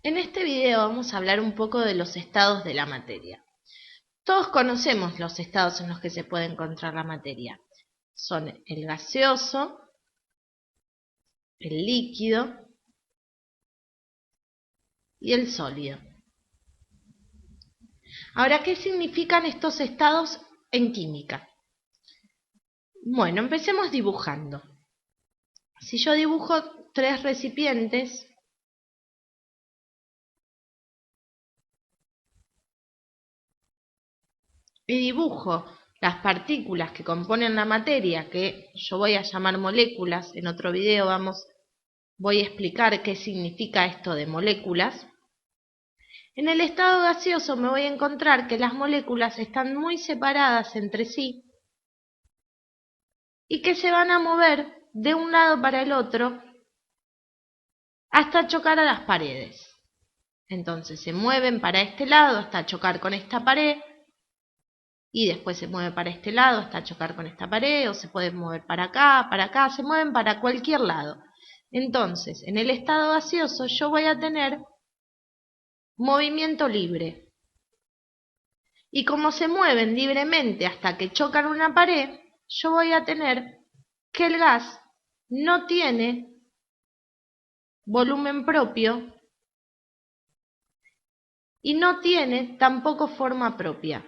En este video vamos a hablar un poco de los estados de la materia. Todos conocemos los estados en los que se puede encontrar la materia. Son el gaseoso, el líquido y el sólido. Ahora, ¿qué significan estos estados en química? Bueno, empecemos dibujando. Si yo dibujo tres recipientes, y dibujo las partículas que componen la materia, que yo voy a llamar moléculas, en otro video voy a explicar qué significa esto de moléculas. En el estado gaseoso me voy a encontrar que las moléculas están muy separadas entre sí y que se van a mover de un lado para el otro hasta chocar a las paredes. Entonces se mueven para este lado hasta chocar con esta pared, y después se mueve para este lado hasta chocar con esta pared, o se pueden mover para acá, se mueven para cualquier lado. Entonces, en el estado gaseoso yo voy a tener movimiento libre. Y como se mueven libremente hasta que chocan una pared, yo voy a tener que el gas no tiene volumen propio y no tiene tampoco forma propia.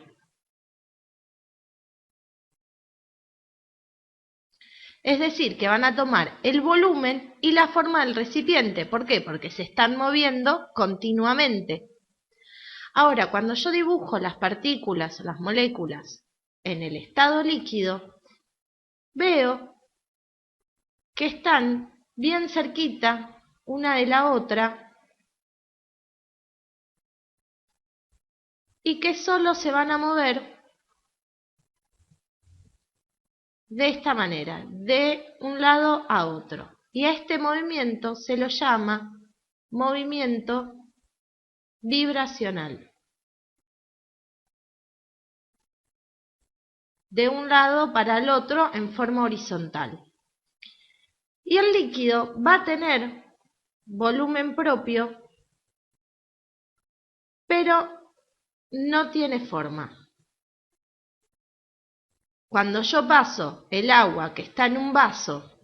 Es decir, que van a tomar el volumen y la forma del recipiente. ¿Por qué? Porque se están moviendo continuamente. Ahora, cuando yo dibujo las partículas o las moléculas en el estado líquido, veo que están bien cerquita una de la otra y que solo se van a mover de esta manera, de un lado a otro. Y a este movimiento se lo llama movimiento vibracional. De un lado para el otro en forma horizontal. Y el líquido va a tener volumen propio, pero no tiene forma. Cuando yo paso el agua que está en un vaso,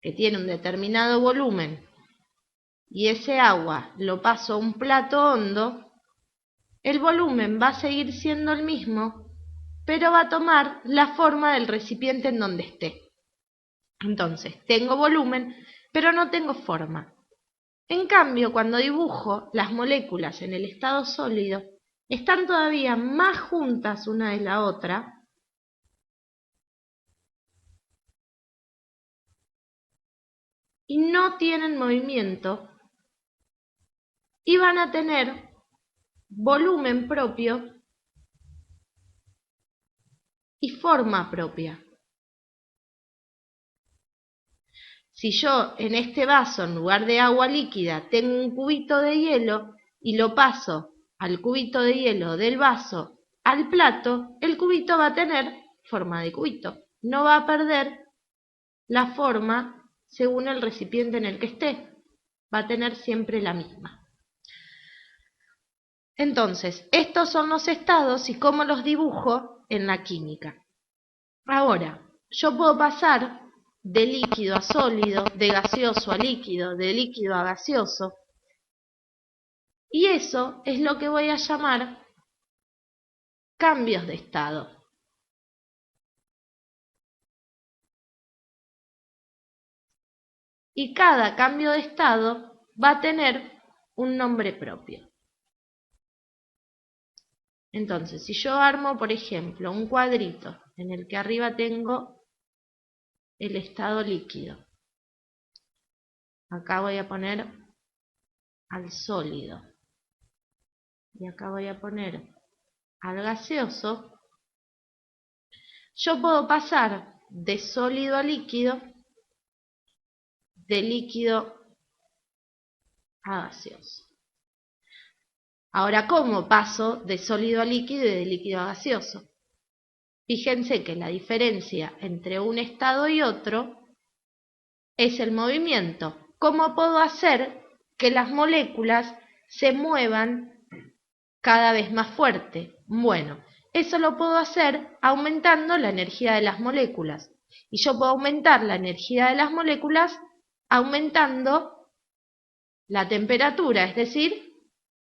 que tiene un determinado volumen, y ese agua lo paso a un plato hondo, el volumen va a seguir siendo el mismo, pero va a tomar la forma del recipiente en donde esté. Entonces, tengo volumen, pero no tengo forma. En cambio, cuando dibujo las moléculas en el estado sólido, están todavía más juntas una de la otra y no tienen movimiento y van a tener volumen propio y forma propia. Si yo en este vaso, en lugar de agua líquida, tengo un cubito de hielo y lo paso al cubito de hielo del vaso al plato, el cubito va a tener forma de cubito. No va a perder la forma según el recipiente en el que esté. Va a tener siempre la misma. Entonces, estos son los estados y cómo los dibujo en la química. Ahora, yo puedo pasar de líquido a sólido, de gaseoso a líquido, de líquido a gaseoso. Y eso es lo que voy a llamar cambios de estado. Y cada cambio de estado va a tener un nombre propio. Entonces, si yo armo, por ejemplo, un cuadrito en el que arriba tengo el estado líquido, acá voy a poner al sólido y acá voy a poner al gaseoso, yo puedo pasar de sólido a líquido, de líquido a gaseoso. Ahora, ¿cómo paso de sólido a líquido y de líquido a gaseoso? Fíjense que la diferencia entre un estado y otro es el movimiento. ¿Cómo puedo hacer que las moléculas se muevan cada vez más fuerte? Bueno, eso lo puedo hacer aumentando la energía de las moléculas. Y yo puedo aumentar la energía de las moléculas aumentando la temperatura, es decir,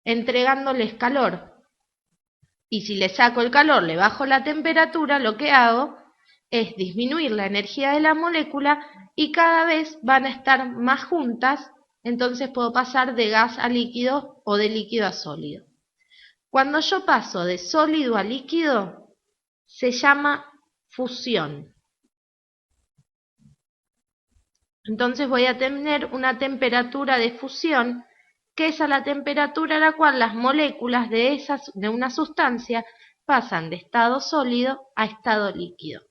entregándoles calor. Y si le saco el calor, le bajo la temperatura, lo que hago es disminuir la energía de la molécula y cada vez van a estar más juntas, entonces puedo pasar de gas a líquido o de líquido a sólido. Cuando yo paso de sólido a líquido, se llama fusión. Entonces voy a tener una temperatura de fusión, que es a la temperatura a la cual las moléculas de una sustancia pasan de estado sólido a estado líquido.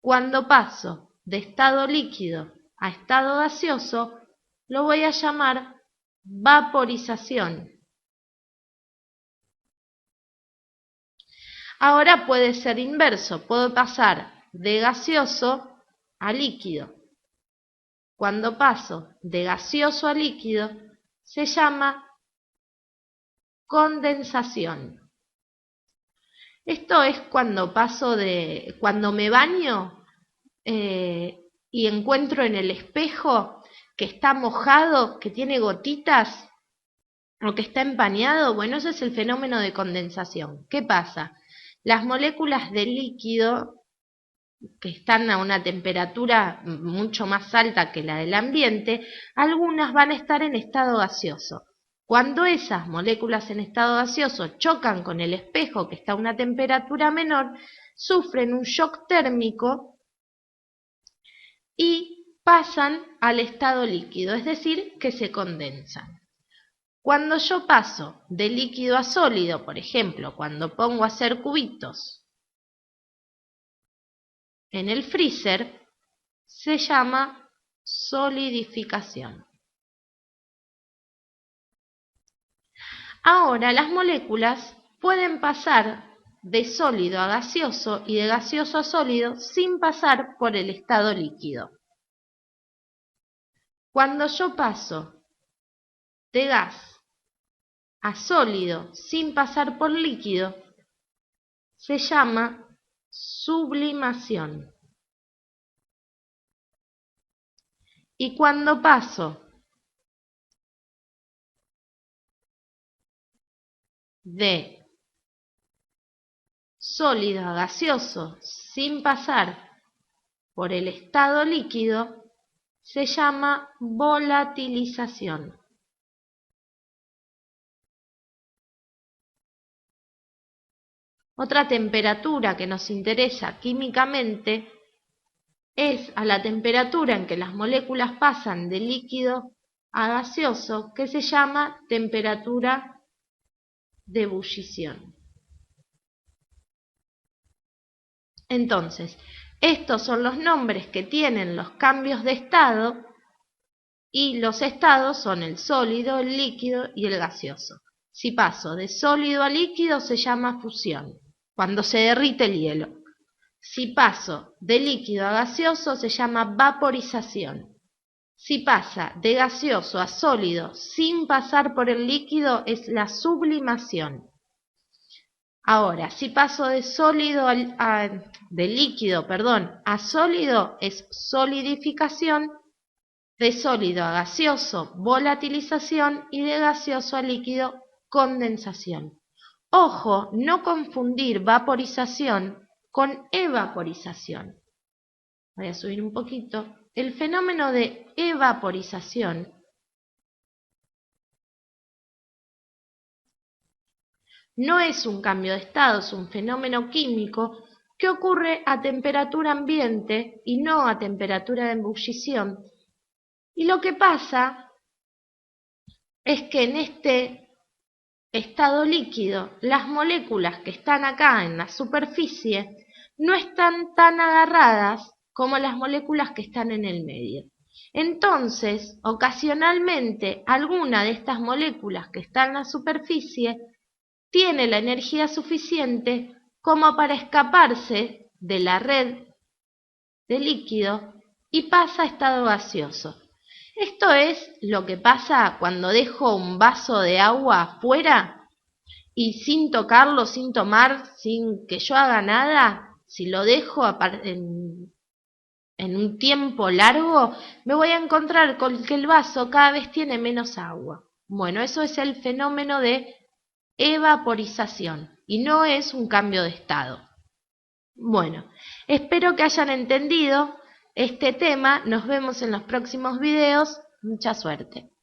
Cuando paso de estado líquido a estado gaseoso, lo voy a llamar vaporización. Ahora puede ser inverso, puedo pasar de gaseoso a líquido. Cuando paso de gaseoso a líquido, se llama condensación. Esto es cuando cuando me baño y encuentro en el espejo que está mojado, que tiene gotitas o que está empañado. Bueno, ese es el fenómeno de condensación. ¿Qué pasa? Las moléculas de líquido que están a una temperatura mucho más alta que la del ambiente, algunas van a estar en estado gaseoso. Cuando esas moléculas en estado gaseoso chocan con el espejo que está a una temperatura menor, sufren un shock térmico y pasan al estado líquido, es decir, que se condensan. Cuando yo paso de líquido a sólido, por ejemplo, cuando pongo a hacer cubitos en el freezer, se llama solidificación. Ahora las moléculas pueden pasar de sólido a gaseoso y de gaseoso a sólido sin pasar por el estado líquido. Cuando yo paso de gas a sólido sin pasar por líquido, se llama sublimación. Y cuando paso de sólido a gaseoso sin pasar por el estado líquido, se llama volatilización. Otra temperatura que nos interesa químicamente es a la temperatura en que las moléculas pasan de líquido a gaseoso, que se llama temperatura de ebullición. Entonces, estos son los nombres que tienen los cambios de estado y los estados son el sólido, el líquido y el gaseoso. Si paso de sólido a líquido se llama fusión, cuando se derrite el hielo. Si paso de líquido a gaseoso se llama vaporización. Si pasa de gaseoso a sólido sin pasar por el líquido es la sublimación. Ahora, si paso de líquido a sólido es solidificación, de sólido a gaseoso volatilización y de gaseoso a líquido condensación. Ojo, no confundir vaporización con evaporización. Voy a subir un poquito. El fenómeno de evaporización no es un cambio de estado, es un fenómeno químico que ocurre a temperatura ambiente y no a temperatura de ebullición. Y lo que pasa es que en este estado líquido, las moléculas que están acá en la superficie no están tan agarradas como las moléculas que están en el medio. Entonces, ocasionalmente, alguna de estas moléculas que están en la superficie tiene la energía suficiente como para escaparse de la red de líquido y pasa a estado gaseoso. Esto es lo que pasa cuando dejo un vaso de agua afuera y sin tocarlo, sin tomar, sin que yo haga nada, si lo dejo en un tiempo largo, me voy a encontrar con que el vaso cada vez tiene menos agua. Bueno, eso es el fenómeno de evaporización y no es un cambio de estado. Bueno, espero que hayan entendido este tema. Nos vemos en los próximos videos. Mucha suerte.